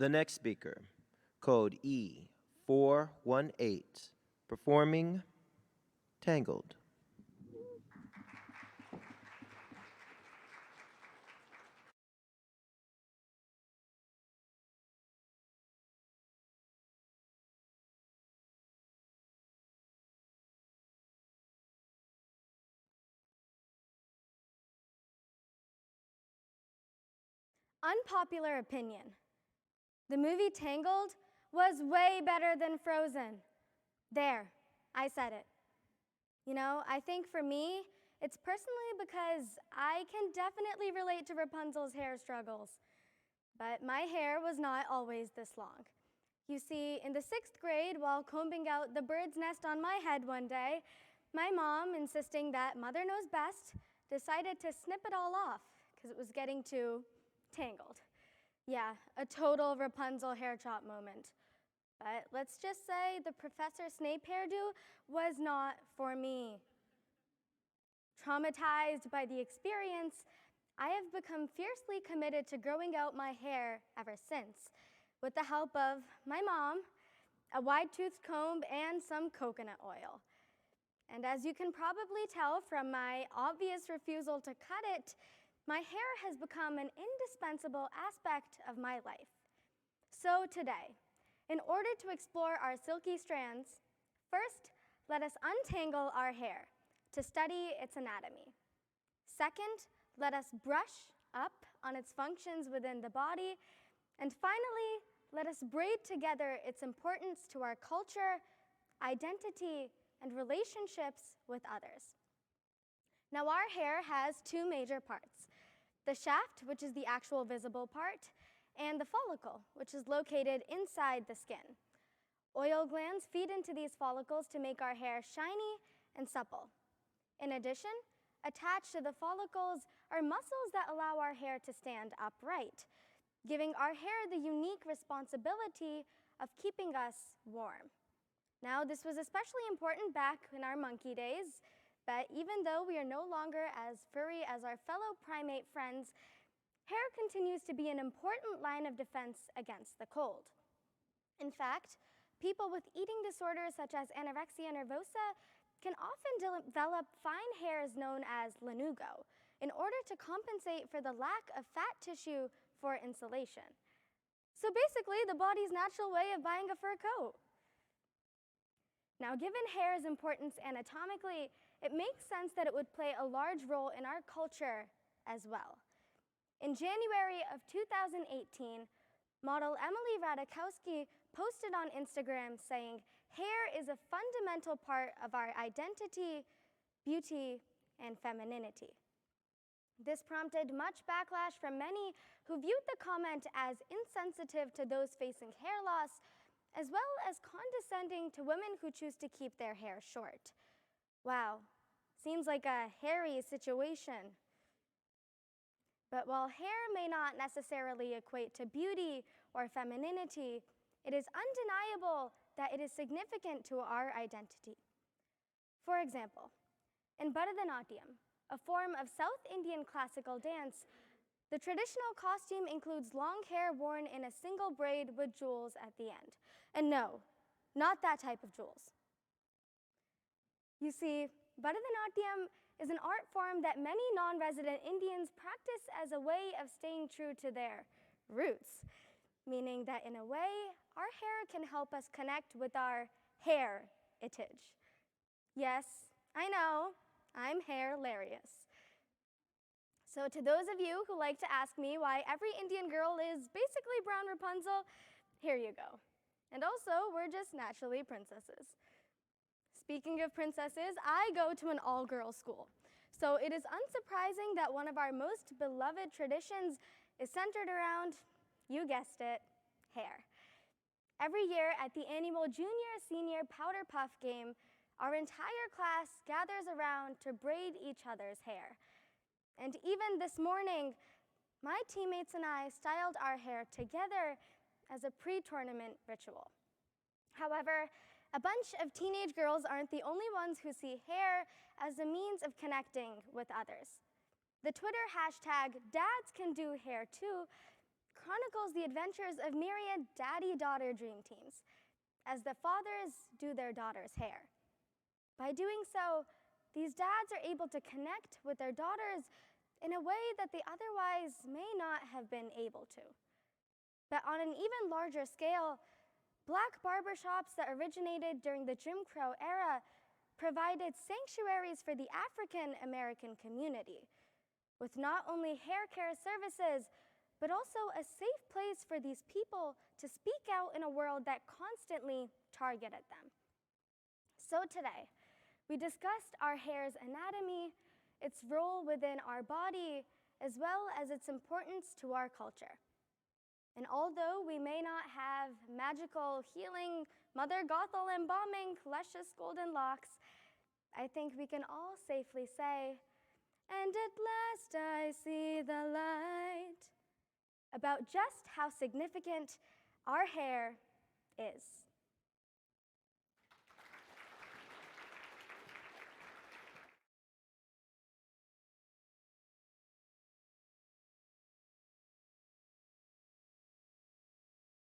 The next speaker, code E418, performing Tangled. Unpopular opinion. The movie Tangled was way better than Frozen. There, I said it. You know, I think for me, it's personally because I can definitely relate to Rapunzel's hair struggles. But my hair was not always this long. You see, in the 6th grade, while combing out the bird's nest on my head one day, my mom, insisting that mother knows best, decided to snip it all off because it was getting too tangled. Yeah, a total Rapunzel hair chop moment. But let's just say the Professor Snape hairdo was not for me. Traumatized by the experience, I have become fiercely committed to growing out my hair ever since, with the help of my mom, a wide-toothed comb, and some coconut oil. And as you can probably tell from my obvious refusal to cut it, my hair has become an indispensable aspect of my life. So today, in order to explore our silky strands, first, let us untangle our hair to study its anatomy. Second, let us brush up on its functions within the body. And finally, let us braid together its importance to our culture, identity, and relationships with others. Now, our hair has 2 major parts: the shaft, which is the actual visible part, and the follicle, which is located inside the skin. Oil glands feed into these follicles to make our hair shiny and supple. In addition, attached to the follicles are muscles that allow our hair to stand upright, giving our hair the unique responsibility of keeping us warm. Now, this was especially important back in our monkey days, but even though we are no longer as furry as our fellow primate friends, hair continues to be an important line of defense against the cold. In fact, people with eating disorders such as anorexia nervosa can often develop fine hairs known as lanugo in order to compensate for the lack of fat tissue for insulation. So basically, the body's natural way of buying a fur coat. Now, given hair's importance anatomically, it makes sense that it would play a large role in our culture as well. In January of 2018, model Emily Ratajkowski posted on Instagram saying, "Hair is a fundamental part of our identity, beauty, and femininity." This prompted much backlash from many who viewed the comment as insensitive to those facing hair loss, as well as condescending to women who choose to keep their hair short. Wow, seems like a hairy situation. But while hair may not necessarily equate to beauty or femininity, it is undeniable that it is significant to our identity. For example, in Bharatanatyam, a form of South Indian classical dance, the traditional costume includes long hair worn in a single braid with jewels at the end. And no, not that type of jewels. You see, Bharatanatyam is an art form that many non-resident Indians practice as a way of staying true to their roots, meaning that in a way, our hair can help us connect with our hair-itage. Yes, I know, I'm hair-larious. So to those of you who like to ask me why every Indian girl is basically brown Rapunzel, here you go. And also, we're just naturally princesses. Speaking of princesses, I go to an all-girls school. So it is unsurprising that one of our most beloved traditions is centered around, you guessed it, hair. Every year at the annual junior-senior powder puff game, our entire class gathers around to braid each other's hair. And even this morning, my teammates and I styled our hair together as a pre-tournament ritual. However, a bunch of teenage girls aren't the only ones who see hair as a means of connecting with others. The Twitter hashtag #DadsCanDoHair2 chronicles the adventures of myriad daddy-daughter dream teams as the fathers do their daughters' hair. By doing so, these dads are able to connect with their daughters in a way that they otherwise may not have been able to. But on an even larger scale, Black barbershops that originated during the Jim Crow era provided sanctuaries for the African American community, with not only hair care services, but also a safe place for these people to speak out in a world that constantly targeted them. So today, we discussed our hair's anatomy, its role within our body, as well as its importance to our culture. And although we may not have magical, healing, Mother Gothel embalming, luscious golden locks, I think we can all safely say, "And at last I see the light," about just how significant our hair is.